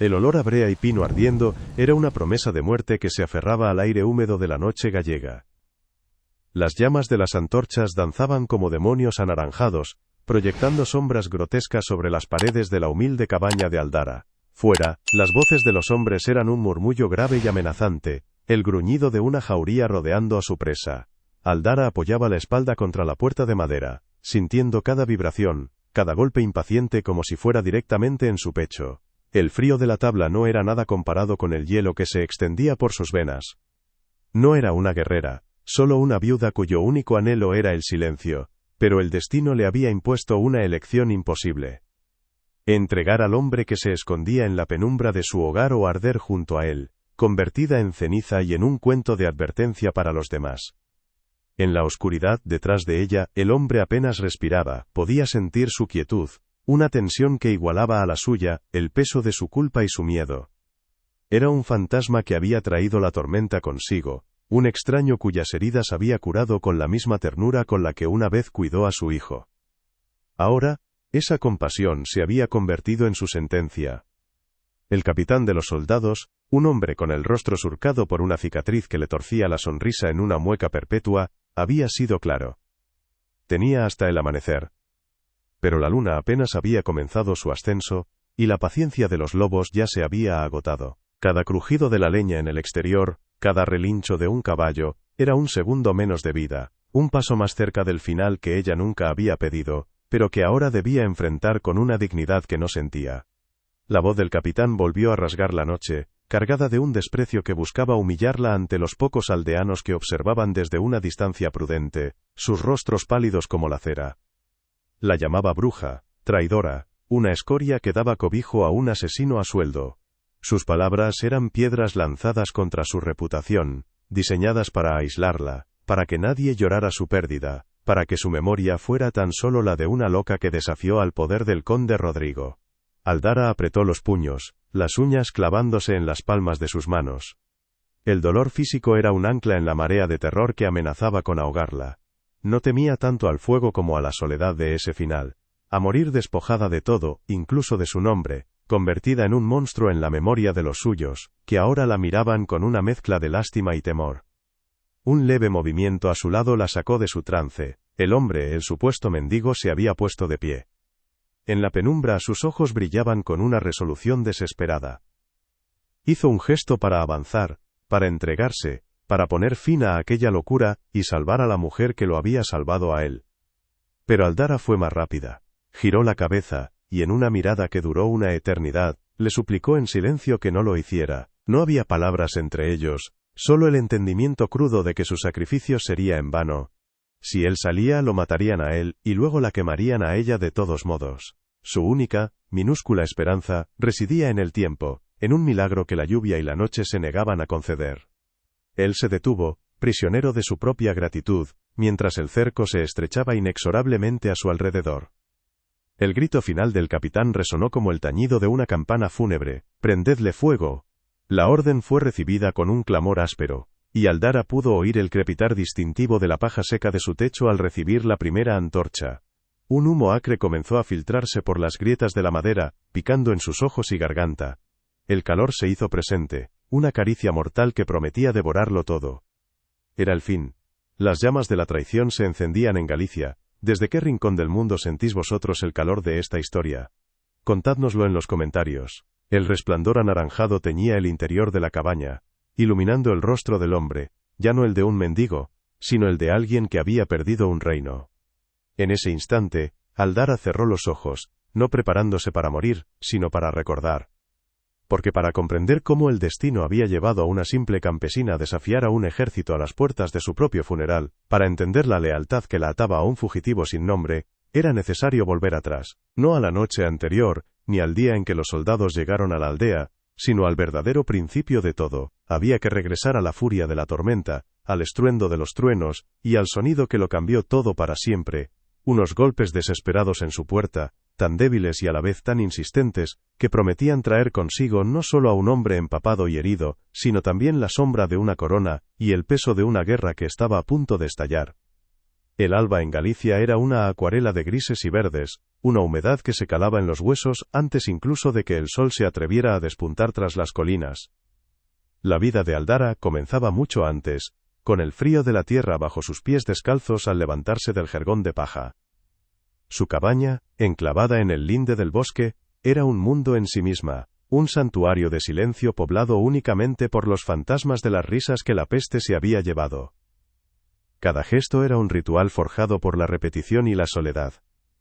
El olor a brea y pino ardiendo era una promesa de muerte que se aferraba al aire húmedo de la noche gallega. Las llamas de las antorchas danzaban como demonios anaranjados, proyectando sombras grotescas sobre las paredes de la humilde cabaña de Aldara. Fuera, las voces de los hombres eran un murmullo grave y amenazante, el gruñido de una jauría rodeando a su presa. Aldara apoyaba la espalda contra la puerta de madera, sintiendo cada vibración, cada golpe impaciente como si fuera directamente en su pecho. El frío de la tabla no era nada comparado con el hielo que se extendía por sus venas. No era una guerrera, solo una viuda cuyo único anhelo era el silencio, pero el destino le había impuesto una elección imposible. Entregar al hombre que se escondía en la penumbra de su hogar o arder junto a él, convertida en ceniza y en un cuento de advertencia para los demás. En la oscuridad detrás de ella, el hombre apenas respiraba, podía sentir su quietud, una tensión que igualaba a la suya, el peso de su culpa y su miedo. Era un fantasma que había traído la tormenta consigo, un extraño cuyas heridas había curado con la misma ternura con la que una vez cuidó a su hijo. Ahora, esa compasión se había convertido en su sentencia. El capitán de los soldados, un hombre con el rostro surcado por una cicatriz que le torcía la sonrisa en una mueca perpetua, había sido claro. Tenía hasta el amanecer. Pero la luna apenas había comenzado su ascenso, y la paciencia de los lobos ya se había agotado. Cada crujido de la leña en el exterior, cada relincho de un caballo, era un segundo menos de vida, un paso más cerca del final que ella nunca había pedido, pero que ahora debía enfrentar con una dignidad que no sentía. La voz del capitán volvió a rasgar la noche, cargada de un desprecio que buscaba humillarla ante los pocos aldeanos que observaban desde una distancia prudente, sus rostros pálidos como la cera. La llamaba bruja, traidora, una escoria que daba cobijo a un asesino a sueldo. Sus palabras eran piedras lanzadas contra su reputación, diseñadas para aislarla, para que nadie llorara su pérdida, para que su memoria fuera tan solo la de una loca que desafió al poder del conde Rodrigo. Aldara apretó los puños, las uñas clavándose en las palmas de sus manos. El dolor físico era un ancla en la marea de terror que amenazaba con ahogarla. No temía tanto al fuego como a la soledad de ese final, a morir despojada de todo, incluso de su nombre, convertida en un monstruo en la memoria de los suyos, que ahora la miraban con una mezcla de lástima y temor. Un leve movimiento a su lado la sacó de su trance. El hombre, el supuesto mendigo, se había puesto de pie. En la penumbra sus ojos brillaban con una resolución desesperada. Hizo un gesto para avanzar, para entregarse, para poner fin a aquella locura, y salvar a la mujer que lo había salvado a él. Pero Aldara fue más rápida. Giró la cabeza, y en una mirada que duró una eternidad, le suplicó en silencio que no lo hiciera. No había palabras entre ellos, solo el entendimiento crudo de que su sacrificio sería en vano. Si él salía, lo matarían a él, y luego la quemarían a ella de todos modos. Su única, minúscula esperanza, residía en el tiempo, en un milagro que la lluvia y la noche se negaban a conceder. Él se detuvo, prisionero de su propia gratitud, mientras el cerco se estrechaba inexorablemente a su alrededor. El grito final del capitán resonó como el tañido de una campana fúnebre: «¡Prendedle fuego!». La orden fue recibida con un clamor áspero, y Aldara pudo oír el crepitar distintivo de la paja seca de su techo al recibir la primera antorcha. Un humo acre comenzó a filtrarse por las grietas de la madera, picando en sus ojos y garganta. El calor se hizo presente, una caricia mortal que prometía devorarlo todo. Era el fin. Las llamas de la traición se encendían en Galicia. ¿Desde qué rincón del mundo sentís vosotros el calor de esta historia? Contádnoslo en los comentarios. El resplandor anaranjado teñía el interior de la cabaña, iluminando el rostro del hombre, ya no el de un mendigo, sino el de alguien que había perdido un reino. En ese instante, Aldara cerró los ojos, no preparándose para morir, sino para recordar. Porque para comprender cómo el destino había llevado a una simple campesina a desafiar a un ejército a las puertas de su propio funeral, para entender la lealtad que la ataba a un fugitivo sin nombre, era necesario volver atrás, no a la noche anterior, ni al día en que los soldados llegaron a la aldea, sino al verdadero principio de todo. Había que regresar a la furia de la tormenta, al estruendo de los truenos, y al sonido que lo cambió todo para siempre, unos golpes desesperados en su puerta, tan débiles y a la vez tan insistentes, que prometían traer consigo no solo a un hombre empapado y herido, sino también la sombra de una corona, y el peso de una guerra que estaba a punto de estallar. El alba en Galicia era una acuarela de grises y verdes, una humedad que se calaba en los huesos antes incluso de que el sol se atreviera a despuntar tras las colinas. La vida de Aldara comenzaba mucho antes, con el frío de la tierra bajo sus pies descalzos al levantarse del jergón de paja. Su cabaña, enclavada en el linde del bosque, era un mundo en sí misma, un santuario de silencio poblado únicamente por los fantasmas de las risas que la peste se había llevado. Cada gesto era un ritual forjado por la repetición y la soledad.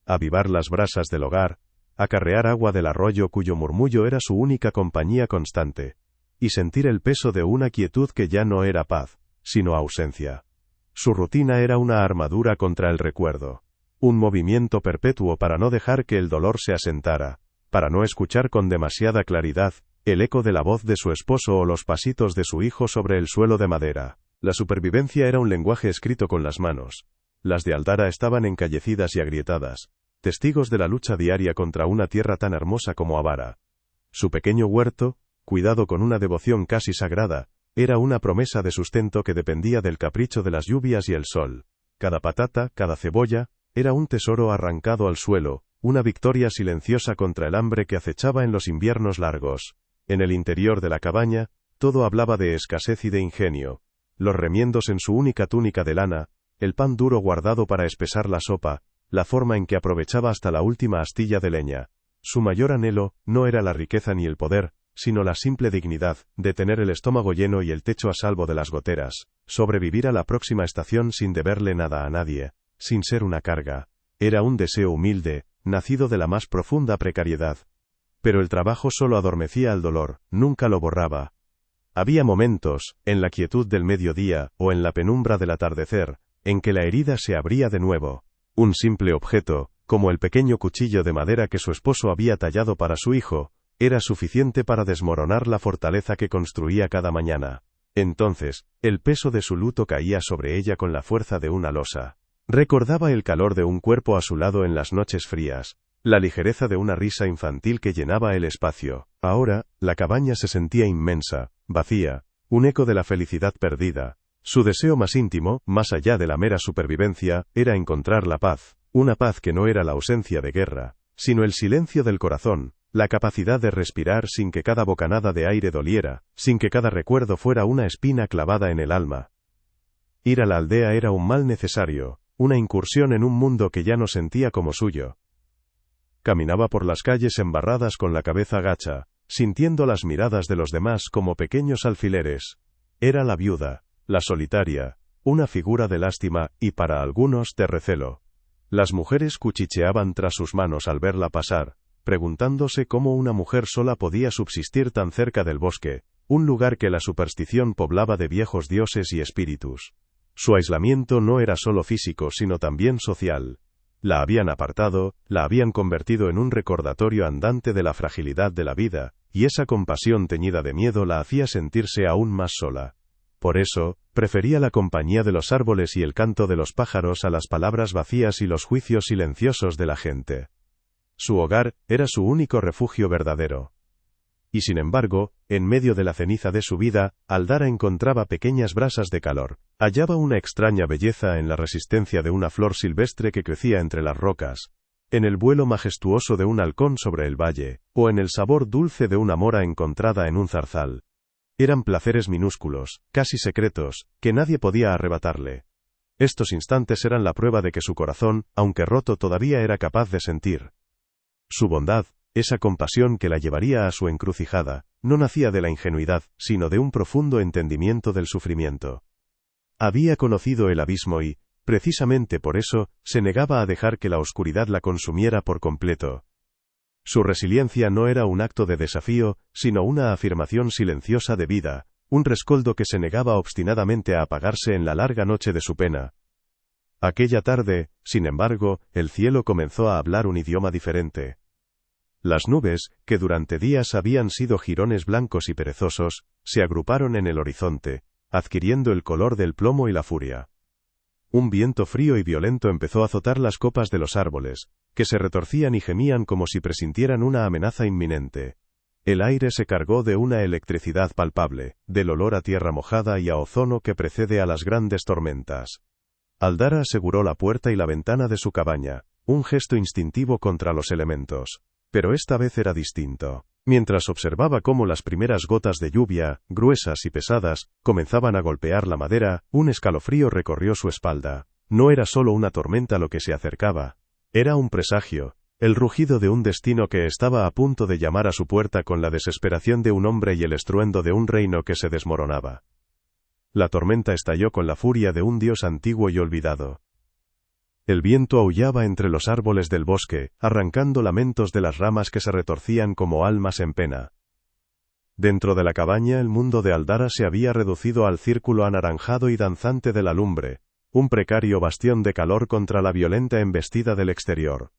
Avivar las brasas del hogar, acarrear agua del arroyo cuyo murmullo era su única compañía constante, y sentir el peso de una quietud que ya no era paz, sino ausencia. Su rutina era una armadura contra el recuerdo, un movimiento perpetuo para no dejar que el dolor se asentara, para no escuchar con demasiada claridad el eco de la voz de su esposo o los pasitos de su hijo sobre el suelo de madera. La supervivencia era un lenguaje escrito con las manos. Las de Aldara estaban encallecidas y agrietadas, testigos de la lucha diaria contra una tierra tan hermosa como Avara. Su pequeño huerto, cuidado con una devoción casi sagrada, era una promesa de sustento que dependía del capricho de las lluvias y el sol. Cada patata, cada cebolla, era un tesoro arrancado al suelo, una victoria silenciosa contra el hambre que acechaba en los inviernos largos. En el interior de la cabaña, todo hablaba de escasez y de ingenio. Los remiendos en su única túnica de lana, el pan duro guardado para espesar la sopa, la forma en que aprovechaba hasta la última astilla de leña. Su mayor anhelo no era la riqueza ni el poder, sino la simple dignidad de tener el estómago lleno y el techo a salvo de las goteras, sobrevivir a la próxima estación sin deberle nada a nadie, sin ser una carga. Era un deseo humilde, nacido de la más profunda precariedad. Pero el trabajo solo adormecía al dolor, nunca lo borraba. Había momentos, en la quietud del mediodía, o en la penumbra del atardecer, en que la herida se abría de nuevo. Un simple objeto, como el pequeño cuchillo de madera que su esposo había tallado para su hijo, era suficiente para desmoronar la fortaleza que construía cada mañana. Entonces, el peso de su luto caía sobre ella con la fuerza de una losa. Recordaba el calor de un cuerpo a su lado en las noches frías, la ligereza de una risa infantil que llenaba el espacio. Ahora, la cabaña se sentía inmensa, vacía, un eco de la felicidad perdida. Su deseo más íntimo, más allá de la mera supervivencia, era encontrar la paz, una paz que no era la ausencia de guerra, sino el silencio del corazón, la capacidad de respirar sin que cada bocanada de aire doliera, sin que cada recuerdo fuera una espina clavada en el alma. Ir a la aldea era un mal necesario, una incursión en un mundo que ya no sentía como suyo. Caminaba por las calles embarradas con la cabeza gacha, sintiendo las miradas de los demás como pequeños alfileres. Era la viuda, la solitaria, una figura de lástima y para algunos de recelo. Las mujeres cuchicheaban tras sus manos al verla pasar, preguntándose cómo una mujer sola podía subsistir tan cerca del bosque, un lugar que la superstición poblaba de viejos dioses y espíritus. Su aislamiento no era solo físico sino también social. La habían apartado, la habían convertido en un recordatorio andante de la fragilidad de la vida, y esa compasión teñida de miedo la hacía sentirse aún más sola. Por eso, prefería la compañía de los árboles y el canto de los pájaros a las palabras vacías y los juicios silenciosos de la gente. Su hogar era su único refugio verdadero. Y sin embargo, en medio de la ceniza de su vida, Aldara encontraba pequeñas brasas de calor. Hallaba una extraña belleza en la resistencia de una flor silvestre que crecía entre las rocas, en el vuelo majestuoso de un halcón sobre el valle, o en el sabor dulce de una mora encontrada en un zarzal. Eran placeres minúsculos, casi secretos, que nadie podía arrebatarle. Estos instantes eran la prueba de que su corazón, aunque roto, todavía era capaz de sentir. Su bondad, esa compasión que la llevaría a su encrucijada, no nacía de la ingenuidad, sino de un profundo entendimiento del sufrimiento. Había conocido el abismo y, precisamente por eso, se negaba a dejar que la oscuridad la consumiera por completo. Su resiliencia no era un acto de desafío, sino una afirmación silenciosa de vida, un rescoldo que se negaba obstinadamente a apagarse en la larga noche de su pena. Aquella tarde, sin embargo, el cielo comenzó a hablar un idioma diferente. Las nubes, que durante días habían sido jirones blancos y perezosos, se agruparon en el horizonte, adquiriendo el color del plomo y la furia. Un viento frío y violento empezó a azotar las copas de los árboles, que se retorcían y gemían como si presintieran una amenaza inminente. El aire se cargó de una electricidad palpable, del olor a tierra mojada y a ozono que precede a las grandes tormentas. Aldara aseguró la puerta y la ventana de su cabaña, un gesto instintivo contra los elementos. Pero esta vez era distinto. Mientras observaba cómo las primeras gotas de lluvia, gruesas y pesadas, comenzaban a golpear la madera, un escalofrío recorrió su espalda. No era solo una tormenta lo que se acercaba. Era un presagio, el rugido de un destino que estaba a punto de llamar a su puerta con la desesperación de un hombre y el estruendo de un reino que se desmoronaba. La tormenta estalló con la furia de un dios antiguo y olvidado. El viento aullaba entre los árboles del bosque, arrancando lamentos de las ramas que se retorcían como almas en pena. Dentro de la cabaña el mundo de Aldara se había reducido al círculo anaranjado y danzante de la lumbre, un precario bastión de calor contra la violenta embestida del exterior.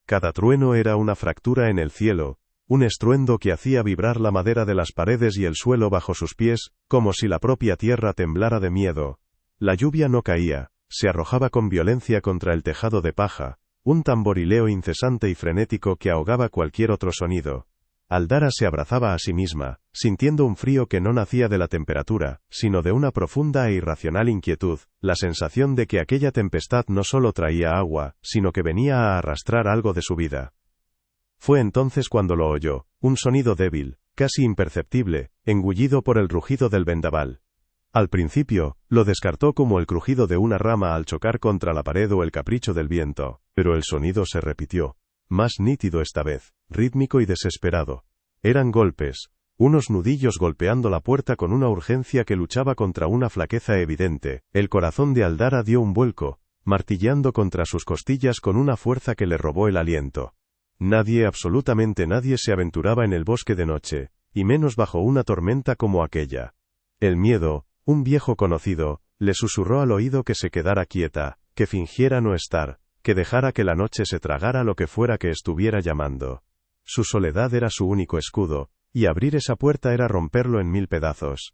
Cada trueno era una fractura en el cielo, un estruendo que hacía vibrar la madera de las paredes y el suelo bajo sus pies, como si la propia tierra temblara de miedo. La lluvia no caía, se arrojaba con violencia contra el tejado de paja, un tamborileo incesante y frenético que ahogaba cualquier otro sonido. Aldara se abrazaba a sí misma, sintiendo un frío que no nacía de la temperatura, sino de una profunda e irracional inquietud, la sensación de que aquella tempestad no solo traía agua, sino que venía a arrastrar algo de su vida. Fue entonces cuando lo oyó, un sonido débil, casi imperceptible, engullido por el rugido del vendaval. Al principio, lo descartó como el crujido de una rama al chocar contra la pared o el capricho del viento, pero el sonido se repitió. Más nítido esta vez, rítmico y desesperado. Eran golpes, unos nudillos golpeando la puerta con una urgencia que luchaba contra una flaqueza evidente. El corazón de Aldara dio un vuelco, martilleando contra sus costillas con una fuerza que le robó el aliento. Nadie, absolutamente nadie se aventuraba en el bosque de noche, y menos bajo una tormenta como aquella. El miedo, un viejo conocido, le susurró al oído que se quedara quieta, que fingiera no estar, que dejara que la noche se tragara lo que fuera que estuviera llamando. Su soledad era su único escudo, y abrir esa puerta era romperlo en 1000 pedazos.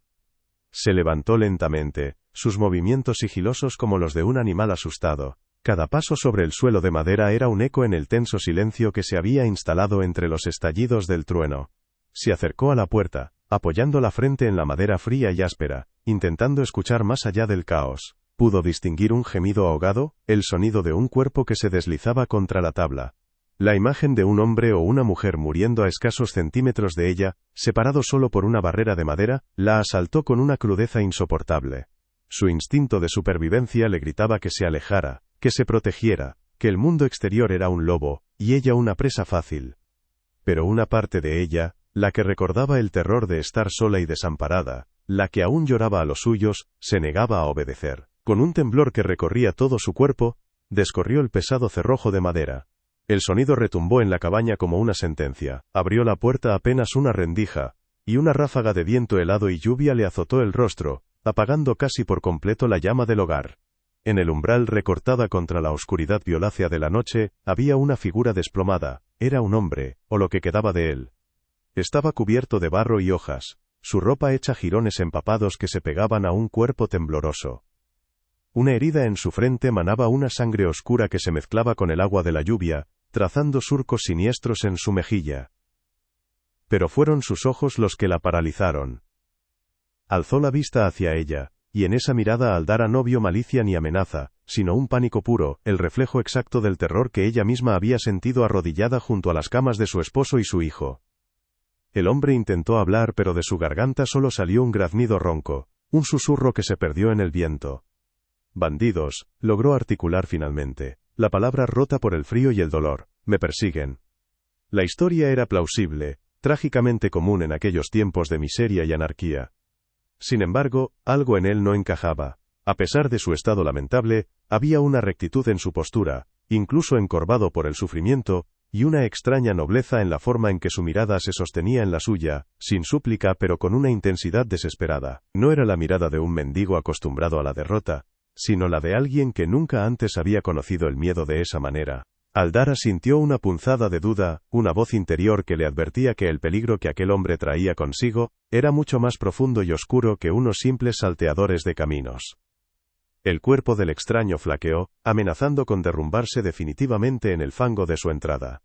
Se levantó lentamente, sus movimientos sigilosos como los de un animal asustado. Cada paso sobre el suelo de madera era un eco en el tenso silencio que se había instalado entre los estallidos del trueno. Se acercó a la puerta, apoyando la frente en la madera fría y áspera, intentando escuchar más allá del caos. Pudo distinguir un gemido ahogado, el sonido de un cuerpo que se deslizaba contra la tabla. La imagen de un hombre o una mujer muriendo a escasos centímetros de ella, separado solo por una barrera de madera, la asaltó con una crudeza insoportable. Su instinto de supervivencia le gritaba que se alejara, que se protegiera, que el mundo exterior era un lobo, y ella una presa fácil. Pero una parte de ella, la que recordaba el terror de estar sola y desamparada, la que aún lloraba a los suyos, se negaba a obedecer. Con un temblor que recorría todo su cuerpo, descorrió el pesado cerrojo de madera. El sonido retumbó en la cabaña como una sentencia. Abrió la puerta apenas una rendija, y una ráfaga de viento helado y lluvia le azotó el rostro, apagando casi por completo la llama del hogar. En el umbral, recortada contra la oscuridad violácea de la noche, había una figura desplomada. Era un hombre, o lo que quedaba de él. Estaba cubierto de barro y hojas, su ropa hecha jirones empapados que se pegaban a un cuerpo tembloroso. Una herida en su frente manaba una sangre oscura que se mezclaba con el agua de la lluvia, trazando surcos siniestros en su mejilla. Pero fueron sus ojos los que la paralizaron. Alzó la vista hacia ella, y en esa mirada Aldara no vio malicia ni amenaza, sino un pánico puro, el reflejo exacto del terror que ella misma había sentido arrodillada junto a las camas de su esposo y su hijo. El hombre intentó hablar, pero de su garganta solo salió un graznido ronco, un susurro que se perdió en el viento. Bandidos, logró articular finalmente, la palabra rota por el frío y el dolor. Me persiguen. La historia era plausible, trágicamente común en aquellos tiempos de miseria y anarquía. Sin embargo, algo en él no encajaba. A pesar de su estado lamentable, había una rectitud en su postura, incluso encorvado por el sufrimiento, y una extraña nobleza en la forma en que su mirada se sostenía en la suya, sin súplica pero con una intensidad desesperada. No era la mirada de un mendigo acostumbrado a la derrota, sino la de alguien que nunca antes había conocido el miedo de esa manera. Aldara sintió una punzada de duda, una voz interior que le advertía que el peligro que aquel hombre traía consigo, era mucho más profundo y oscuro que unos simples salteadores de caminos. El cuerpo del extraño flaqueó, amenazando con derrumbarse definitivamente en el fango de su entrada.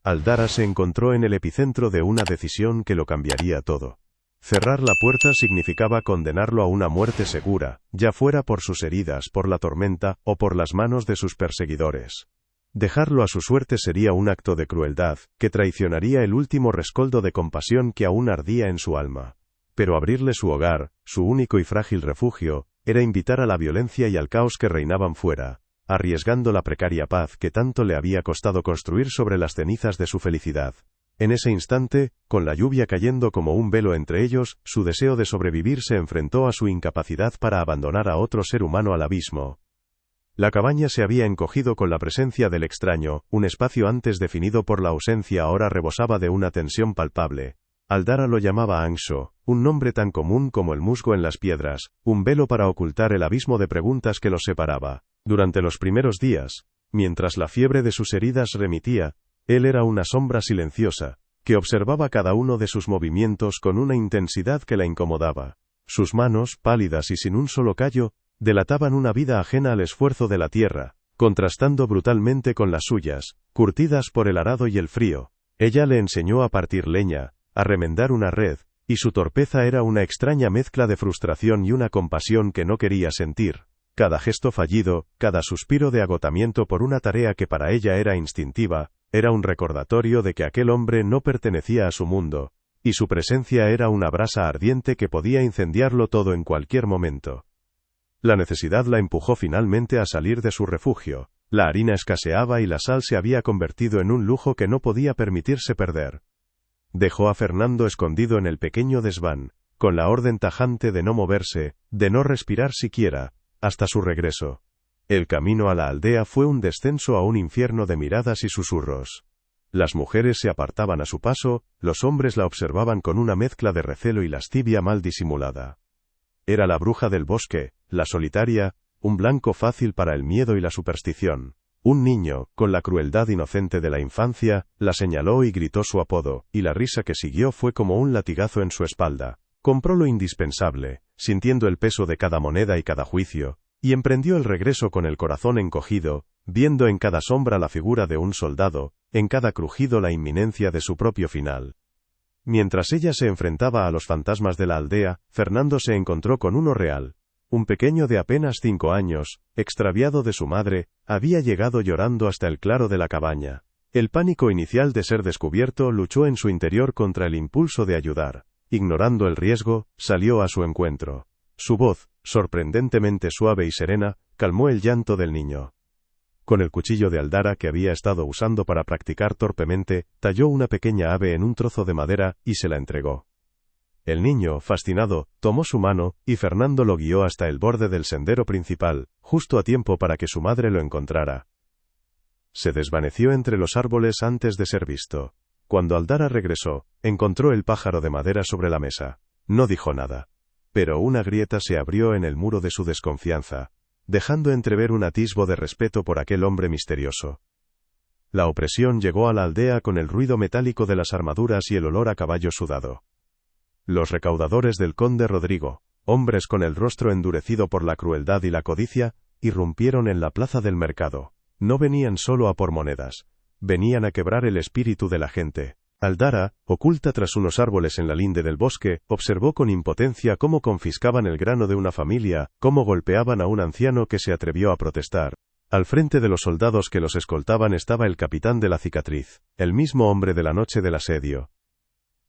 Aldara se encontró en el epicentro de una decisión que lo cambiaría todo. Cerrar la puerta significaba condenarlo a una muerte segura, ya fuera por sus heridas, por la tormenta, o por las manos de sus perseguidores. Dejarlo a su suerte sería un acto de crueldad, que traicionaría el último rescoldo de compasión que aún ardía en su alma. Pero abrirle su hogar, su único y frágil refugio, era invitar a la violencia y al caos que reinaban fuera, arriesgando la precaria paz que tanto le había costado construir sobre las cenizas de su felicidad. En ese instante, con la lluvia cayendo como un velo entre ellos, su deseo de sobrevivir se enfrentó a su incapacidad para abandonar a otro ser humano al abismo. La cabaña se había encogido con la presencia del extraño, un espacio antes definido por la ausencia ahora rebosaba de una tensión palpable. Aldara lo llamaba Ansho, un nombre tan común como el musgo en las piedras, un velo para ocultar el abismo de preguntas que los separaba. Durante los primeros días, mientras la fiebre de sus heridas remitía, él era una sombra silenciosa, que observaba cada uno de sus movimientos con una intensidad que la incomodaba. Sus manos, pálidas y sin un solo callo, delataban una vida ajena al esfuerzo de la tierra, contrastando brutalmente con las suyas, curtidas por el arado y el frío. Ella le enseñó a partir leña, a remendar una red, y su torpeza era una extraña mezcla de frustración y una compasión que no quería sentir. Cada gesto fallido, cada suspiro de agotamiento por una tarea que para ella era instintiva, era un recordatorio de que aquel hombre no pertenecía a su mundo, y su presencia era una brasa ardiente que podía incendiarlo todo en cualquier momento. La necesidad la empujó finalmente a salir de su refugio. La harina escaseaba y la sal se había convertido en un lujo que no podía permitirse perder. Dejó a Fernando escondido en el pequeño desván, con la orden tajante de no moverse, de no respirar siquiera, hasta su regreso. El camino a la aldea fue un descenso a un infierno de miradas y susurros. Las mujeres se apartaban a su paso, los hombres la observaban con una mezcla de recelo y lascivia mal disimulada. Era la bruja del bosque, la solitaria, un blanco fácil para el miedo y la superstición. Un niño, con la crueldad inocente de la infancia, la señaló y gritó su apodo, y la risa que siguió fue como un latigazo en su espalda. Compró lo indispensable, sintiendo el peso de cada moneda y cada juicio, y emprendió el regreso con el corazón encogido, viendo en cada sombra la figura de un soldado, en cada crujido la inminencia de su propio final. Mientras ella se enfrentaba a los fantasmas de la aldea, Fernando se encontró con uno real. Un pequeño de apenas 5 años, extraviado de su madre, había llegado llorando hasta el claro de la cabaña. El pánico inicial de ser descubierto luchó en su interior contra el impulso de ayudar. Ignorando el riesgo, salió a su encuentro. Su voz, sorprendentemente suave y serena, calmó el llanto del niño. Con el cuchillo de Aldara que había estado usando para practicar torpemente, talló una pequeña ave en un trozo de madera, y se la entregó. El niño, fascinado, tomó su mano, y Fernando lo guió hasta el borde del sendero principal, justo a tiempo para que su madre lo encontrara. Se desvaneció entre los árboles antes de ser visto. Cuando Aldara regresó, encontró el pájaro de madera sobre la mesa. No dijo nada. Pero una grieta se abrió en el muro de su desconfianza, dejando entrever un atisbo de respeto por aquel hombre misterioso. La opresión llegó a la aldea con el ruido metálico de las armaduras y el olor a caballo sudado. Los recaudadores del conde Rodrigo, hombres con el rostro endurecido por la crueldad y la codicia, irrumpieron en la plaza del mercado. No venían solo a por monedas, venían a quebrar el espíritu de la gente. Aldara, oculta tras unos árboles en la linde del bosque, observó con impotencia cómo confiscaban el grano de una familia, cómo golpeaban a un anciano que se atrevió a protestar. Al frente de los soldados que los escoltaban estaba el capitán de la cicatriz, el mismo hombre de la noche del asedio.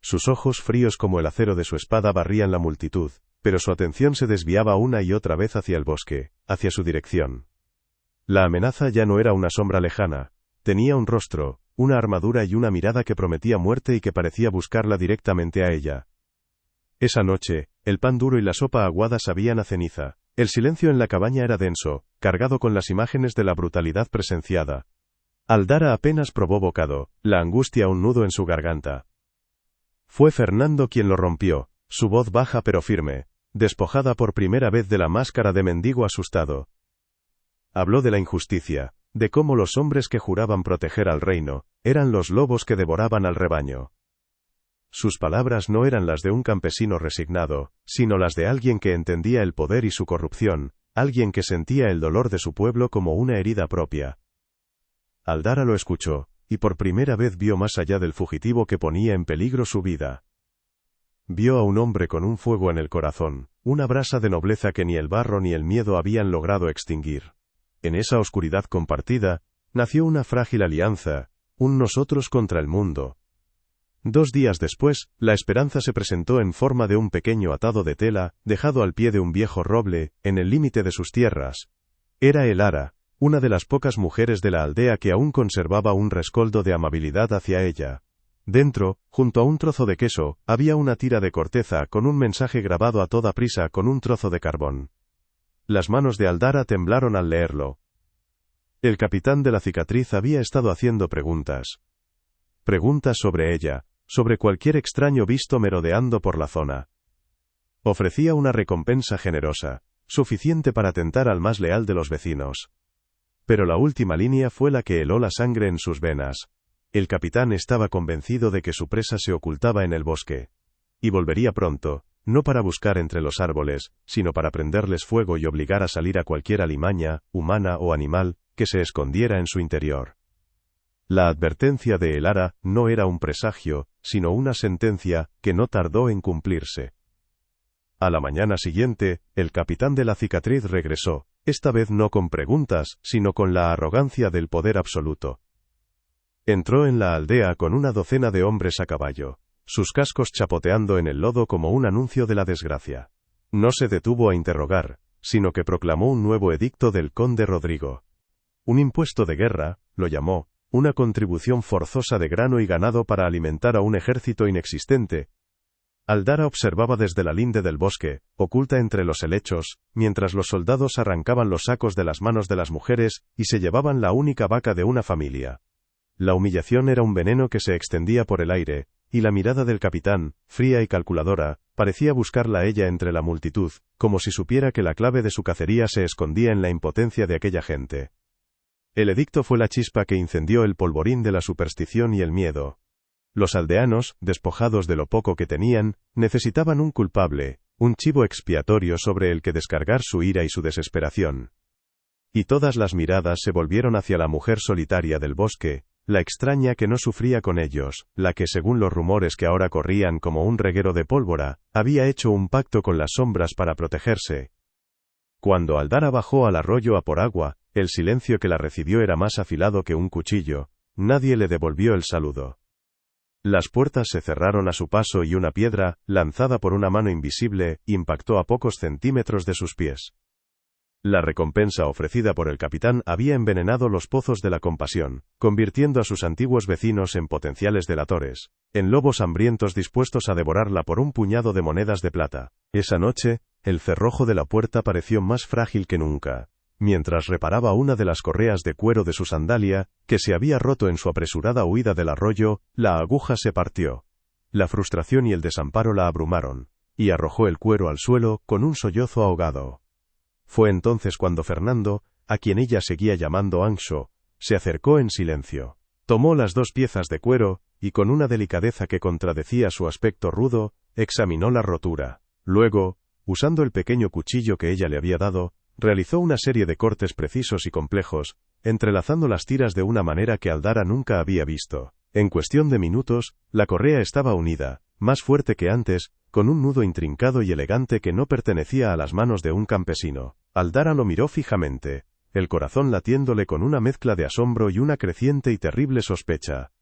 Sus ojos fríos como el acero de su espada barrían la multitud, pero su atención se desviaba una y otra vez hacia el bosque, hacia su dirección. La amenaza ya no era una sombra lejana, tenía un rostro, una armadura y una mirada que prometía muerte y que parecía buscarla directamente a ella. Esa noche, el pan duro y la sopa aguada sabían a ceniza. El silencio en la cabaña era denso, cargado con las imágenes de la brutalidad presenciada. Aldara apenas probó bocado, la angustia un nudo en su garganta. Fue Fernando quien lo rompió, su voz baja pero firme, despojada por primera vez de la máscara de mendigo asustado. Habló de la injusticia, de cómo los hombres que juraban proteger al reino, eran los lobos que devoraban al rebaño. Sus palabras no eran las de un campesino resignado, sino las de alguien que entendía el poder y su corrupción, alguien que sentía el dolor de su pueblo como una herida propia. Aldara lo escuchó, y por primera vez vio más allá del fugitivo que ponía en peligro su vida. Vio a un hombre con un fuego en el corazón, una brasa de nobleza que ni el barro ni el miedo habían logrado extinguir. En esa oscuridad compartida, nació una frágil alianza, un nosotros contra el mundo. 2 días después, la esperanza se presentó en forma de un pequeño atado de tela, dejado al pie de un viejo roble, en el límite de sus tierras. Era Elara, una de las pocas mujeres de la aldea que aún conservaba un rescoldo de amabilidad hacia ella. Dentro, junto a un trozo de queso, había una tira de corteza con un mensaje grabado a toda prisa con un trozo de carbón. Las manos de Aldara temblaron al leerlo. El capitán de la cicatriz había estado haciendo preguntas. Preguntas sobre ella, sobre cualquier extraño visto merodeando por la zona. Ofrecía una recompensa generosa, suficiente para tentar al más leal de los vecinos. Pero la última línea fue la que heló la sangre en sus venas. El capitán estaba convencido de que su presa se ocultaba en el bosque. Y volvería pronto, no para buscar entre los árboles, sino para prenderles fuego y obligar a salir a cualquier alimaña, humana o animal, que se escondiera en su interior. La advertencia de Elara no era un presagio, sino una sentencia, que no tardó en cumplirse. A la mañana siguiente, el capitán de la cicatriz regresó, esta vez no con preguntas, sino con la arrogancia del poder absoluto. Entró en la aldea con una docena de hombres a caballo, sus cascos chapoteando en el lodo como un anuncio de la desgracia. No se detuvo a interrogar, sino que proclamó un nuevo edicto del conde Rodrigo. Un impuesto de guerra, lo llamó, una contribución forzosa de grano y ganado para alimentar a un ejército inexistente. Aldara observaba desde la linde del bosque, oculta entre los helechos, mientras los soldados arrancaban los sacos de las manos de las mujeres, y se llevaban la única vaca de una familia. La humillación era un veneno que se extendía por el aire, y la mirada del capitán, fría y calculadora, parecía buscarla a ella entre la multitud, como si supiera que la clave de su cacería se escondía en la impotencia de aquella gente. El edicto fue la chispa que incendió el polvorín de la superstición y el miedo. Los aldeanos, despojados de lo poco que tenían, necesitaban un culpable, un chivo expiatorio sobre el que descargar su ira y su desesperación. Y todas las miradas se volvieron hacia la mujer solitaria del bosque, la extraña que no sufría con ellos, la que según los rumores que ahora corrían como un reguero de pólvora, había hecho un pacto con las sombras para protegerse. Cuando Aldara bajó al arroyo a por agua, el silencio que la recibió era más afilado que un cuchillo, nadie le devolvió el saludo. Las puertas se cerraron a su paso y una piedra, lanzada por una mano invisible, impactó a pocos centímetros de sus pies. La recompensa ofrecida por el capitán había envenenado los pozos de la compasión, convirtiendo a sus antiguos vecinos en potenciales delatores, en lobos hambrientos dispuestos a devorarla por un puñado de monedas de plata. Esa noche, el cerrojo de la puerta pareció más frágil que nunca. Mientras reparaba una de las correas de cuero de su sandalia, que se había roto en su apresurada huida del arroyo, la aguja se partió. La frustración y el desamparo la abrumaron, y arrojó el cuero al suelo, con un sollozo ahogado. Fue entonces cuando Fernando, a quien ella seguía llamando Anxo, se acercó en silencio. Tomó las 2 piezas de cuero, y con una delicadeza que contradecía su aspecto rudo, examinó la rotura. Luego, usando el pequeño cuchillo que ella le había dado, realizó una serie de cortes precisos y complejos, entrelazando las tiras de una manera que Aldara nunca había visto. En cuestión de minutos, la correa estaba unida, más fuerte que antes, con un nudo intrincado y elegante que no pertenecía a las manos de un campesino. Aldara lo miró fijamente, el corazón latiéndole con una mezcla de asombro y una creciente y terrible sospecha.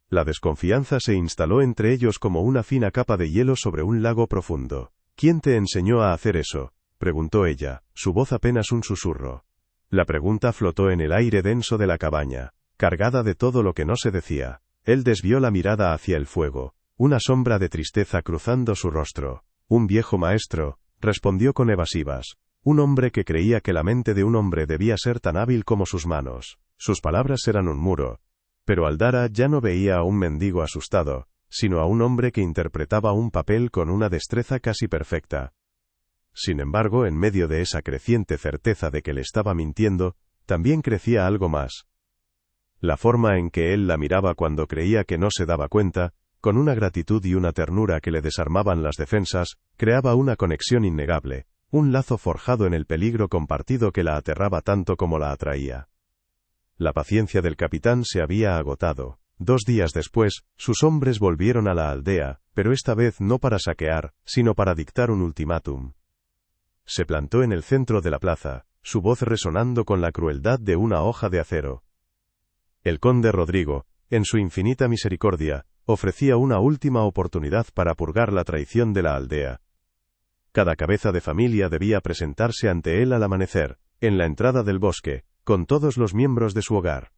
La desconfianza se instaló entre ellos como una fina capa de hielo sobre un lago profundo. ¿Quién te enseñó a hacer eso?, preguntó ella, su voz apenas un susurro. La pregunta flotó en el aire denso de la cabaña, cargada de todo lo que no se decía. Él desvió la mirada hacia el fuego, una sombra de tristeza cruzando su rostro. Un viejo maestro, respondió con evasivas. Un hombre que creía que la mente de un hombre debía ser tan hábil como sus manos. Sus palabras eran un muro. Pero Aldara ya no veía a un mendigo asustado, sino a un hombre que interpretaba un papel con una destreza casi perfecta. Sin embargo, en medio de esa creciente certeza de que le estaba mintiendo, también crecía algo más. La forma en que él la miraba cuando creía que no se daba cuenta, con una gratitud y una ternura que le desarmaban las defensas, creaba una conexión innegable, un lazo forjado en el peligro compartido que la aterraba tanto como la atraía. La paciencia del capitán se había agotado. 2 días después, sus hombres volvieron a la aldea, pero esta vez no para saquear, sino para dictar un ultimátum. Se plantó en el centro de la plaza, su voz resonando con la crueldad de una hoja de acero. El conde Rodrigo, en su infinita misericordia, ofrecía una última oportunidad para purgar la traición de la aldea. Cada cabeza de familia debía presentarse ante él al amanecer, en la entrada del bosque, con todos los miembros de su hogar.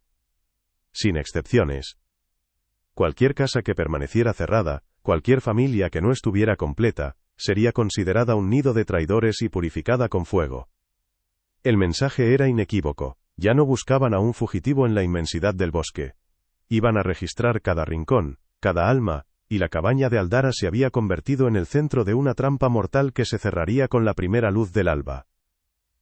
Sin excepciones. Cualquier casa que permaneciera cerrada, cualquier familia que no estuviera completa, sería considerada un nido de traidores y purificada con fuego. El mensaje era inequívoco, ya no buscaban a un fugitivo en la inmensidad del bosque. Iban a registrar cada rincón, cada alma, y la cabaña de Aldara se había convertido en el centro de una trampa mortal que se cerraría con la primera luz del alba.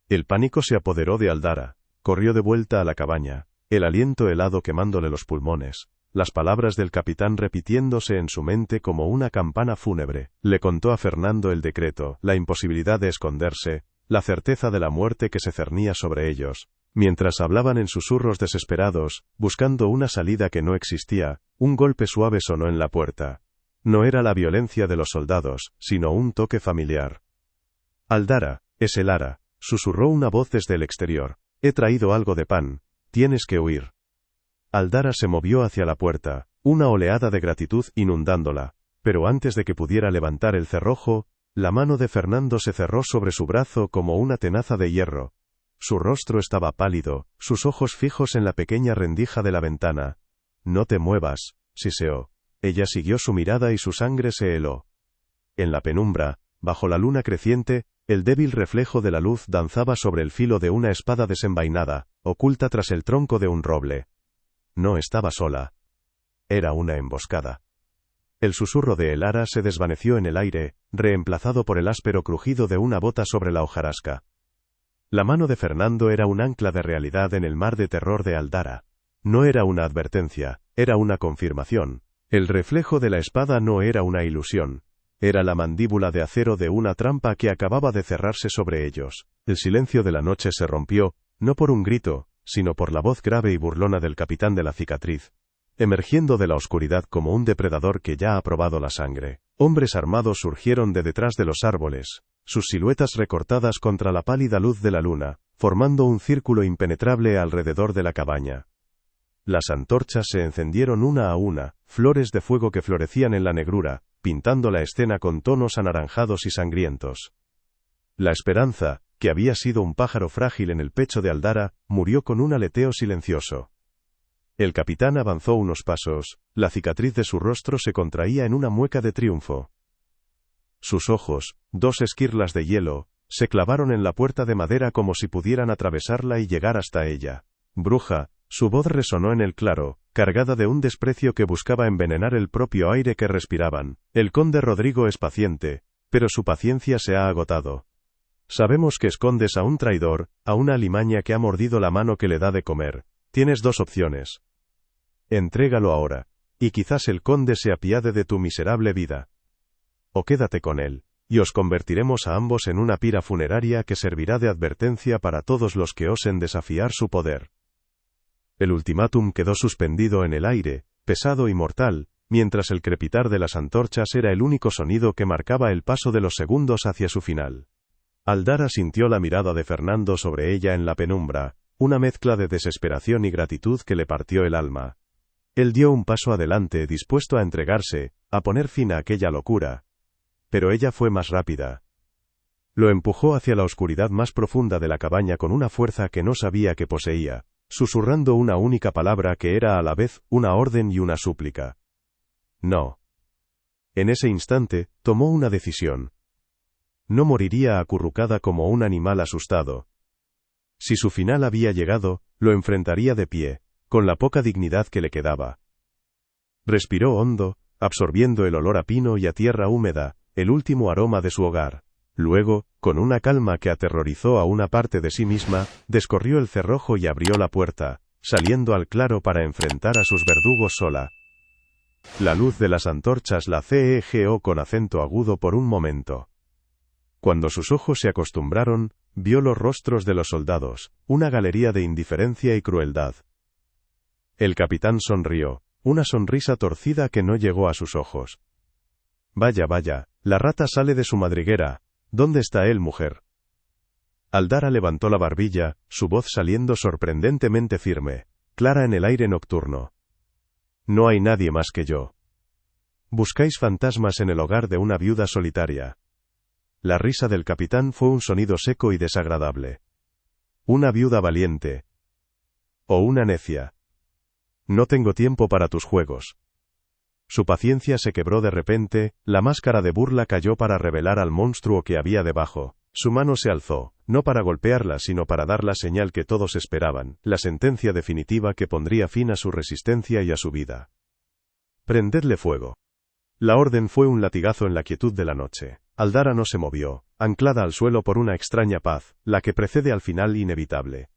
El pánico se apoderó de Aldara, corrió de vuelta a la cabaña, el aliento helado quemándole los pulmones, las palabras del capitán repitiéndose en su mente como una campana fúnebre. Le contó a Fernando el decreto, la imposibilidad de esconderse, la certeza de la muerte que se cernía sobre ellos. Mientras hablaban en susurros desesperados, buscando una salida que no existía, un golpe suave sonó en la puerta. No era la violencia de los soldados, sino un toque familiar. Aldara, es el Lara, susurró una voz desde el exterior. He traído algo de pan. Tienes que huir. Aldara se movió hacia la puerta, una oleada de gratitud inundándola, pero antes de que pudiera levantar el cerrojo, la mano de Fernando se cerró sobre su brazo como una tenaza de hierro. Su rostro estaba pálido, sus ojos fijos en la pequeña rendija de la ventana. No te muevas, siseó. Ella siguió su mirada y su sangre se heló. En la penumbra, bajo la luna creciente, el débil reflejo de la luz danzaba sobre el filo de una espada desenvainada, oculta tras el tronco de un roble. No estaba sola. Era una emboscada. El susurro de Elara se desvaneció en el aire, reemplazado por el áspero crujido de una bota sobre la hojarasca. La mano de Fernando era un ancla de realidad en el mar de terror de Aldara. No era una advertencia, era una confirmación. El reflejo de la espada no era una ilusión. Era la mandíbula de acero de una trampa que acababa de cerrarse sobre ellos. El silencio de la noche se rompió, no por un grito, sino por la voz grave y burlona del capitán de la cicatriz. Emergiendo de la oscuridad como un depredador que ya ha probado la sangre, hombres armados surgieron de detrás de los árboles, sus siluetas recortadas contra la pálida luz de la luna, formando un círculo impenetrable alrededor de la cabaña. Las antorchas se encendieron una a una, flores de fuego que florecían en la negrura, pintando la escena con tonos anaranjados y sangrientos. La esperanza, que había sido un pájaro frágil en el pecho de Aldara, murió con un aleteo silencioso. El capitán avanzó unos pasos, la cicatriz de su rostro se contraía en una mueca de triunfo. Sus ojos, 2 esquirlas de hielo, se clavaron en la puerta de madera como si pudieran atravesarla y llegar hasta ella. Bruja, su voz resonó en el claro, cargada de un desprecio que buscaba envenenar el propio aire que respiraban. El conde Rodrigo es paciente, pero su paciencia se ha agotado. Sabemos que escondes a un traidor, a una alimaña que ha mordido la mano que le da de comer. Tienes 2 opciones. Entrégalo ahora, y quizás el conde se apiade de tu miserable vida. O quédate con él, y os convertiremos a ambos en una pira funeraria que servirá de advertencia para todos los que osen desafiar su poder. El ultimátum quedó suspendido en el aire, pesado y mortal, mientras el crepitar de las antorchas era el único sonido que marcaba el paso de los segundos hacia su final. Aldara sintió la mirada de Fernando sobre ella en la penumbra, una mezcla de desesperación y gratitud que le partió el alma. Él dio un paso adelante dispuesto a entregarse, a poner fin a aquella locura. Pero ella fue más rápida. Lo empujó hacia la oscuridad más profunda de la cabaña con una fuerza que no sabía que poseía, susurrando una única palabra que era a la vez una orden y una súplica. No. En ese instante, tomó una decisión. No moriría acurrucada como un animal asustado. Si su final había llegado, lo enfrentaría de pie, con la poca dignidad que le quedaba. Respiró hondo, absorbiendo el olor a pino y a tierra húmeda, el último aroma de su hogar. Luego, con una calma que aterrorizó a una parte de sí misma, descorrió el cerrojo y abrió la puerta, saliendo al claro para enfrentar a sus verdugos sola. La luz de las antorchas la cegueó con acento agudo por un momento. Cuando sus ojos se acostumbraron, vio los rostros de los soldados, una galería de indiferencia y crueldad. El capitán sonrió, una sonrisa torcida que no llegó a sus ojos. Vaya, vaya, la rata sale de su madriguera. ¿Dónde está él, mujer? Aldara levantó la barbilla, su voz saliendo sorprendentemente firme, clara en el aire nocturno. No hay nadie más que yo. Buscáis fantasmas en el hogar de una viuda solitaria. La risa del capitán fue un sonido seco y desagradable. Una viuda valiente. O una necia. No tengo tiempo para tus juegos. Su paciencia se quebró de repente, la máscara de burla cayó para revelar al monstruo que había debajo. Su mano se alzó, no para golpearla sino para dar la señal que todos esperaban, la sentencia definitiva que pondría fin a su resistencia y a su vida. Prendedle fuego. La orden fue un latigazo en la quietud de la noche. Aldara no se movió, anclada al suelo por una extraña paz, la que precede al final inevitable.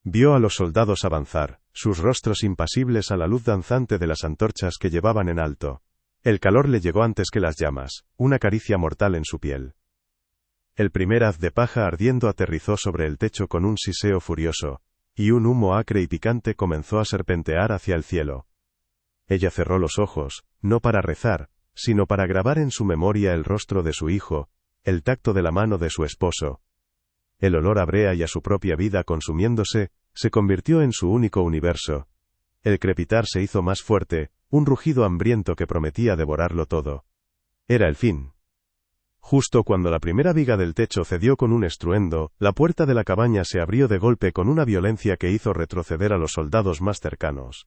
Vio a los soldados avanzar, sus rostros impasibles a la luz danzante de las antorchas que llevaban en alto. El calor le llegó antes que las llamas, una caricia mortal en su piel. El primer haz de paja ardiendo aterrizó sobre el techo con un siseo furioso, y un humo acre y picante comenzó a serpentear hacia el cielo. Ella cerró los ojos, no para rezar, sino para grabar en su memoria el rostro de su hijo, el tacto de la mano de su esposo. El olor a brea y a su propia vida consumiéndose, se convirtió en su único universo. El crepitar se hizo más fuerte, un rugido hambriento que prometía devorarlo todo. Era el fin. Justo cuando la primera viga del techo cedió con un estruendo, la puerta de la cabaña se abrió de golpe con una violencia que hizo retroceder a los soldados más cercanos.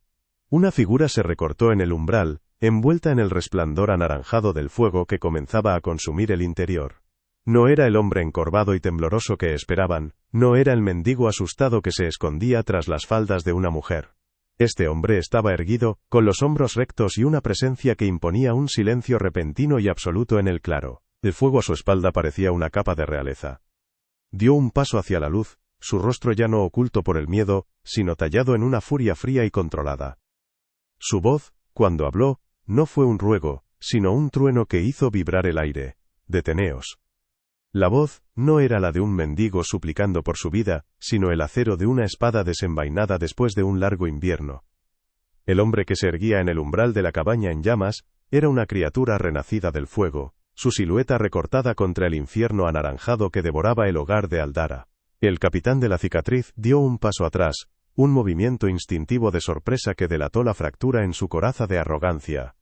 Una figura se recortó en el umbral, envuelta en el resplandor anaranjado del fuego que comenzaba a consumir el interior. No era el hombre encorvado y tembloroso que esperaban, no era el mendigo asustado que se escondía tras las faldas de una mujer. Este hombre estaba erguido, con los hombros rectos y una presencia que imponía un silencio repentino y absoluto en el claro. El fuego a su espalda parecía una capa de realeza. Dio un paso hacia la luz, su rostro ya no oculto por el miedo, sino tallado en una furia fría y controlada. Su voz, cuando habló, no fue un ruego, sino un trueno que hizo vibrar el aire. Deteneos. La voz no era la de un mendigo suplicando por su vida, sino el acero de una espada desenvainada después de un largo invierno. El hombre que se erguía en el umbral de la cabaña en llamas, era una criatura renacida del fuego, su silueta recortada contra el infierno anaranjado que devoraba el hogar de Aldara. El capitán de la cicatriz dio un paso atrás, un movimiento instintivo de sorpresa que delató la fractura en su coraza de arrogancia.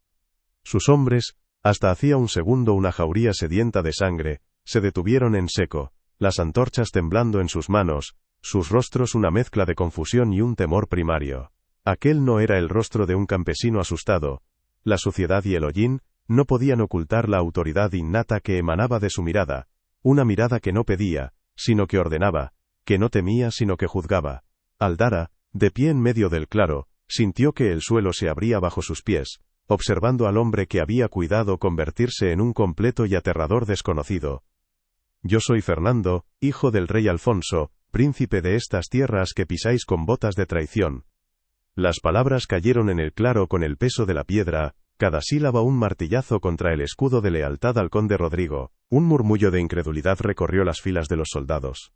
Sus hombres, hasta hacía un segundo una jauría sedienta de sangre, se detuvieron en seco, las antorchas temblando en sus manos, sus rostros una mezcla de confusión y un temor primario. Aquel no era el rostro de un campesino asustado. La suciedad y el hollín no podían ocultar la autoridad innata que emanaba de su mirada, una mirada que no pedía, sino que ordenaba, que no temía sino que juzgaba. Aldara, de pie en medio del claro, sintió que el suelo se abría bajo sus pies, observando al hombre que había cuidado convertirse en un completo y aterrador desconocido. Yo soy Fernando, hijo del rey Alfonso, príncipe de estas tierras que pisáis con botas de traición. Las palabras cayeron en el claro con el peso de la piedra, cada sílaba un martillazo contra el escudo de lealtad al conde Rodrigo. Un murmullo de incredulidad recorrió las filas de los soldados.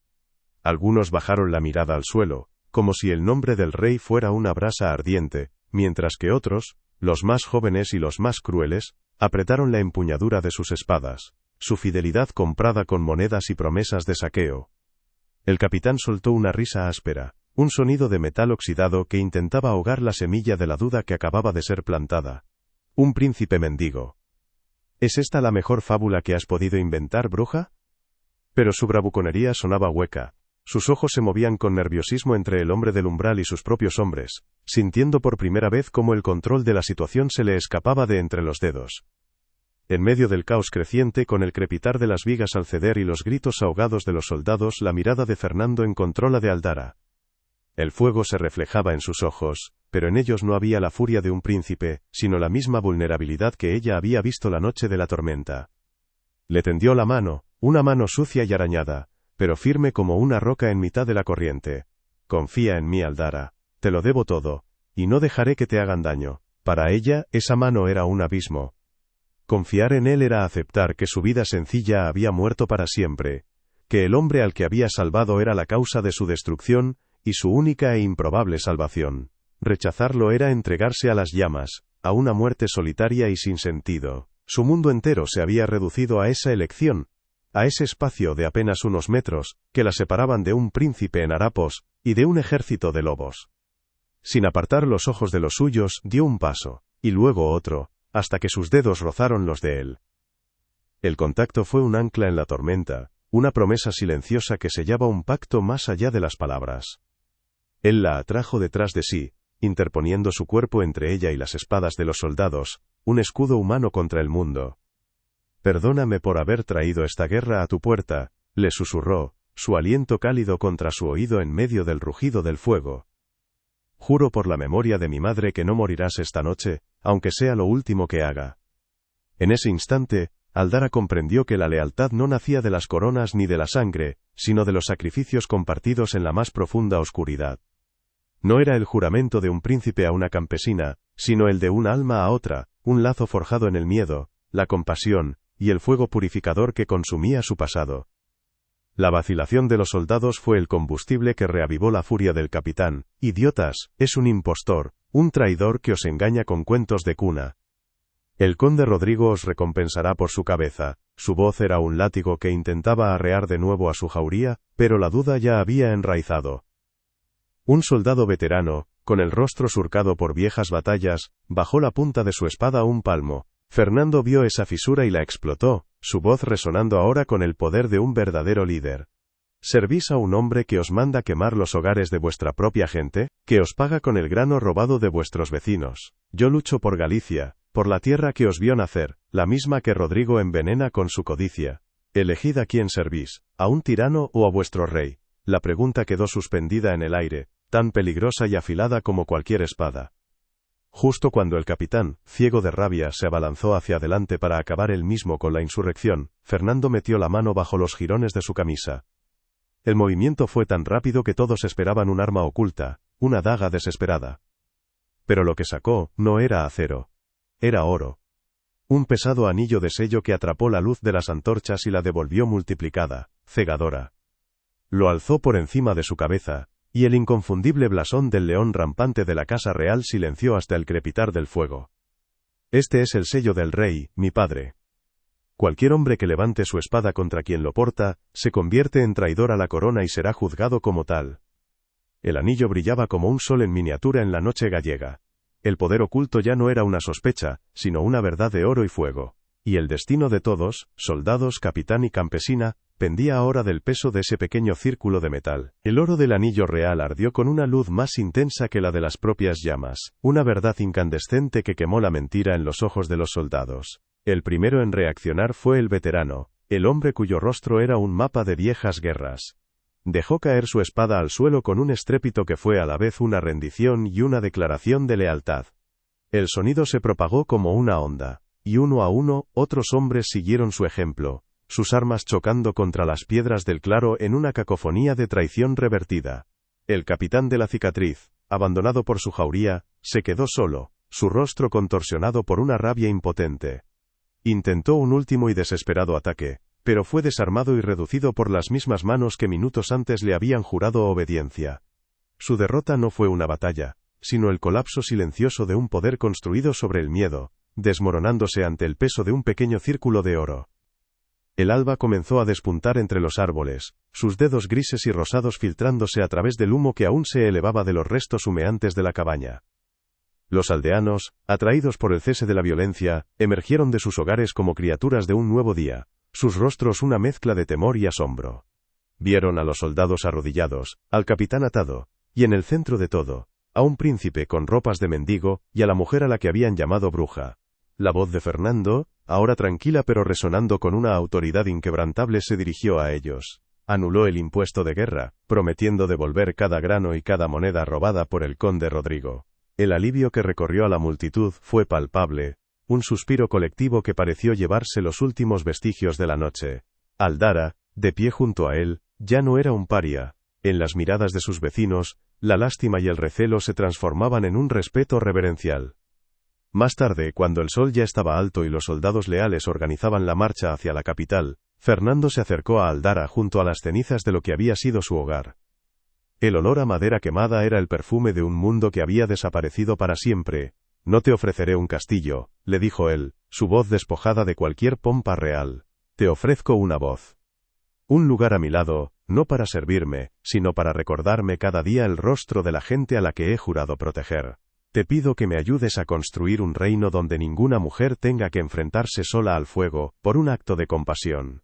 Algunos bajaron la mirada al suelo, como si el nombre del rey fuera una brasa ardiente, mientras que otros, los más jóvenes y los más crueles, apretaron la empuñadura de sus espadas, su fidelidad comprada con monedas y promesas de saqueo. El capitán soltó una risa áspera, un sonido de metal oxidado que intentaba ahogar la semilla de la duda que acababa de ser plantada. Un príncipe mendigo. ¿Es esta la mejor fábula que has podido inventar, bruja? Pero su bravuconería sonaba hueca. Sus ojos se movían con nerviosismo entre el hombre del umbral y sus propios hombres, sintiendo por primera vez cómo el control de la situación se le escapaba de entre los dedos. En medio del caos creciente, con el crepitar de las vigas al ceder y los gritos ahogados de los soldados, la mirada de Fernando encontró la de Aldara. El fuego se reflejaba en sus ojos, pero en ellos no había la furia de un príncipe, sino la misma vulnerabilidad que ella había visto la noche de la tormenta. Le tendió la mano, una mano sucia y arañada, pero firme como una roca en mitad de la corriente. Confía en mí, Aldara, te lo debo todo, y no dejaré que te hagan daño. Para ella, esa mano era un abismo. Confiar en él era aceptar que su vida sencilla había muerto para siempre, que el hombre al que había salvado era la causa de su destrucción, y su única e improbable salvación. Rechazarlo era entregarse a las llamas, a una muerte solitaria y sin sentido. Su mundo entero se había reducido a esa elección, a ese espacio de apenas unos metros, que la separaban de un príncipe en harapos, y de un ejército de lobos. Sin apartar los ojos de los suyos, dio un paso, y luego otro, hasta que sus dedos rozaron los de él. El contacto fue un ancla en la tormenta, una promesa silenciosa que sellaba un pacto más allá de las palabras. Él la atrajo detrás de sí, interponiendo su cuerpo entre ella y las espadas de los soldados, un escudo humano contra el mundo. «Perdóname por haber traído esta guerra a tu puerta», le susurró, su aliento cálido contra su oído en medio del rugido del fuego. «Juro por la memoria de mi madre que no morirás esta noche, aunque sea lo último que haga». En ese instante, Aldara comprendió que la lealtad no nacía de las coronas ni de la sangre, sino de los sacrificios compartidos en la más profunda oscuridad. No era el juramento de un príncipe a una campesina, sino el de un alma a otra, un lazo forjado en el miedo, la compasión, y el fuego purificador que consumía su pasado. La vacilación de los soldados fue el combustible que reavivó la furia del capitán. «Idiotas, es un impostor, un traidor que os engaña con cuentos de cuna. El conde Rodrigo os recompensará por su cabeza». Su voz era un látigo que intentaba arrear de nuevo a su jauría, pero la duda ya había enraizado. Un soldado veterano, con el rostro surcado por viejas batallas, bajó la punta de su espada un palmo. Fernando vio esa fisura y la explotó, su voz resonando ahora con el poder de un verdadero líder. ¿Servís a un hombre que os manda quemar los hogares de vuestra propia gente, que os paga con el grano robado de vuestros vecinos? Yo lucho por Galicia, por la tierra que os vio nacer, la misma que Rodrigo envenena con su codicia. Elegid a quién servís, a un tirano o a vuestro rey. La pregunta quedó suspendida en el aire, tan peligrosa y afilada como cualquier espada. Justo cuando el capitán, ciego de rabia, se abalanzó hacia adelante para acabar él mismo con la insurrección, Fernando metió la mano bajo los jirones de su camisa. El movimiento fue tan rápido que todos esperaban un arma oculta, una daga desesperada. Pero lo que sacó no era acero. Era oro. Un pesado anillo de sello que atrapó la luz de las antorchas y la devolvió multiplicada, cegadora. Lo alzó por encima de su cabeza, y el inconfundible blasón del león rampante de la casa real silenció hasta el crepitar del fuego. «Este es el sello del rey, mi padre. Cualquier hombre que levante su espada contra quien lo porta, se convierte en traidor a la corona y será juzgado como tal». El anillo brillaba como un sol en miniatura en la noche gallega. El poder oculto ya no era una sospecha, sino una verdad de oro y fuego. Y el destino de todos, soldados, capitán y campesina, pendía ahora del peso de ese pequeño círculo de metal. El oro del anillo real ardió con una luz más intensa que la de las propias llamas, una verdad incandescente que quemó la mentira en los ojos de los soldados. El primero en reaccionar fue el veterano, el hombre cuyo rostro era un mapa de viejas guerras. Dejó caer su espada al suelo con un estrépito que fue a la vez una rendición y una declaración de lealtad. El sonido se propagó como una onda, y uno a uno, otros hombres siguieron su ejemplo, sus armas chocando contra las piedras del claro en una cacofonía de traición revertida. El capitán de la cicatriz, abandonado por su jauría, se quedó solo, su rostro contorsionado por una rabia impotente. Intentó un último y desesperado ataque, pero fue desarmado y reducido por las mismas manos que minutos antes le habían jurado obediencia. Su derrota no fue una batalla, sino el colapso silencioso de un poder construido sobre el miedo, desmoronándose ante el peso de un pequeño círculo de oro. El alba comenzó a despuntar entre los árboles, sus dedos grises y rosados filtrándose a través del humo que aún se elevaba de los restos humeantes de la cabaña. Los aldeanos, atraídos por el cese de la violencia, emergieron de sus hogares como criaturas de un nuevo día, sus rostros una mezcla de temor y asombro. Vieron a los soldados arrodillados, al capitán atado, y en el centro de todo, a un príncipe con ropas de mendigo, y a la mujer a la que habían llamado bruja. La voz de Fernando, ahora tranquila pero resonando con una autoridad inquebrantable, se dirigió a ellos. Anuló el impuesto de guerra, prometiendo devolver cada grano y cada moneda robada por el conde Rodrigo. El alivio que recorrió a la multitud fue palpable, un suspiro colectivo que pareció llevarse los últimos vestigios de la noche. Aldara, de pie junto a él, ya no era un paria. En las miradas de sus vecinos, la lástima y el recelo se transformaban en un respeto reverencial. Más tarde, cuando el sol ya estaba alto y los soldados leales organizaban la marcha hacia la capital, Fernando se acercó a Aldara junto a las cenizas de lo que había sido su hogar. El olor a madera quemada era el perfume de un mundo que había desaparecido para siempre. No te ofreceré un castillo, le dijo él, su voz despojada de cualquier pompa real. Te ofrezco una voz. Un lugar a mi lado, no para servirme, sino para recordarme cada día el rostro de la gente a la que he jurado proteger. Te pido que me ayudes a construir un reino donde ninguna mujer tenga que enfrentarse sola al fuego, por un acto de compasión.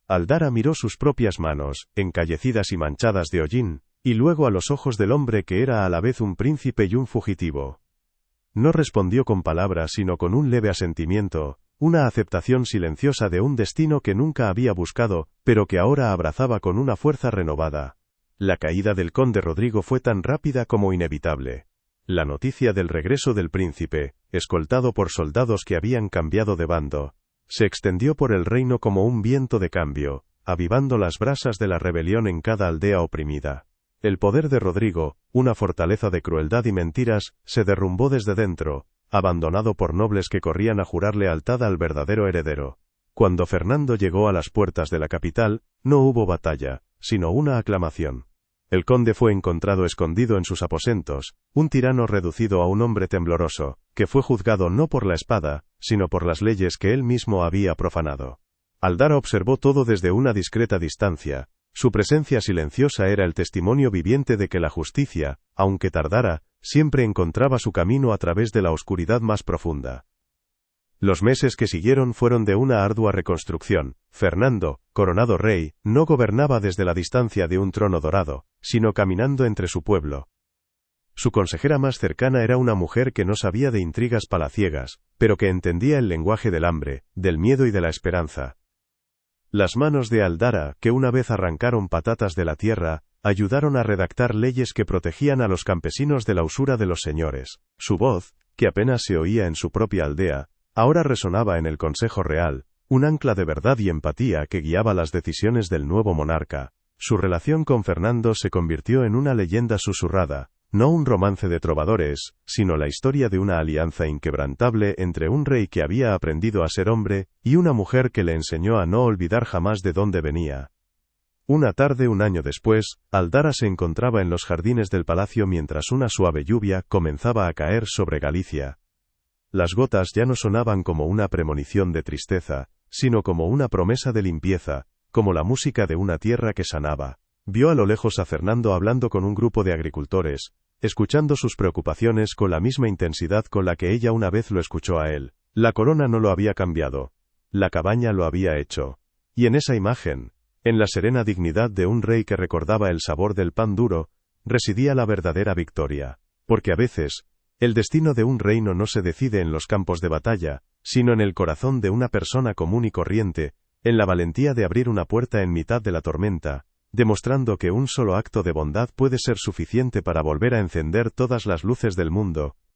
Aldara miró sus propias manos, encallecidas y manchadas de hollín, y luego a los ojos del hombre que era a la vez un príncipe y un fugitivo. No respondió con palabras sino con un leve asentimiento, una aceptación silenciosa de un destino que nunca había buscado, pero que ahora abrazaba con una fuerza renovada. La caída del conde Rodrigo fue tan rápida como inevitable. La noticia del regreso del príncipe, escoltado por soldados que habían cambiado de bando, se extendió por el reino como un viento de cambio, avivando las brasas de la rebelión en cada aldea oprimida. El poder de Rodrigo, una fortaleza de crueldad y mentiras, se derrumbó desde dentro, abandonado por nobles que corrían a jurar lealtad al verdadero heredero. Cuando Fernando llegó a las puertas de la capital, no hubo batalla, sino una aclamación. El conde fue encontrado escondido en sus aposentos, un tirano reducido a un hombre tembloroso, que fue juzgado no por la espada, sino por las leyes que él mismo había profanado. Aldara observó todo desde una discreta distancia. Su presencia silenciosa era el testimonio viviente de que la justicia, aunque tardara, siempre encontraba su camino a través de la oscuridad más profunda. Los meses que siguieron fueron de una ardua reconstrucción. Fernando, coronado rey, no gobernaba desde la distancia de un trono dorado, sino caminando entre su pueblo. Su consejera más cercana era una mujer que no sabía de intrigas palaciegas, pero que entendía el lenguaje del hambre, del miedo y de la esperanza. Las manos de Aldara, que una vez arrancaron patatas de la tierra, ayudaron a redactar leyes que protegían a los campesinos de la usura de los señores. Su voz, que apenas se oía en su propia aldea, ahora resonaba en el Consejo Real, un ancla de verdad y empatía que guiaba las decisiones del nuevo monarca. Su relación con Fernando se convirtió en una leyenda susurrada, no un romance de trovadores, sino la historia de una alianza inquebrantable entre un rey que había aprendido a ser hombre, y una mujer que le enseñó a no olvidar jamás de dónde venía. Una tarde un año después, Aldara se encontraba en los jardines del palacio mientras una suave lluvia comenzaba a caer sobre Galicia. Las gotas ya no sonaban como una premonición de tristeza, sino como una promesa de limpieza, como la música de una tierra que sanaba. Vio a lo lejos a Fernando hablando con un grupo de agricultores, escuchando sus preocupaciones con la misma intensidad con la que ella una vez lo escuchó a él. La corona no lo había cambiado. La cabaña lo había hecho. Y en esa imagen, en la serena dignidad de un rey que recordaba el sabor del pan duro, residía la verdadera victoria. Porque a veces, el destino de un reino no se decide en los campos de batalla, sino en el corazón de una persona común y corriente, en la valentía de abrir una puerta en mitad de la tormenta, demostrando que un solo acto de bondad puede ser suficiente para volver a encender todas las luces del mundo.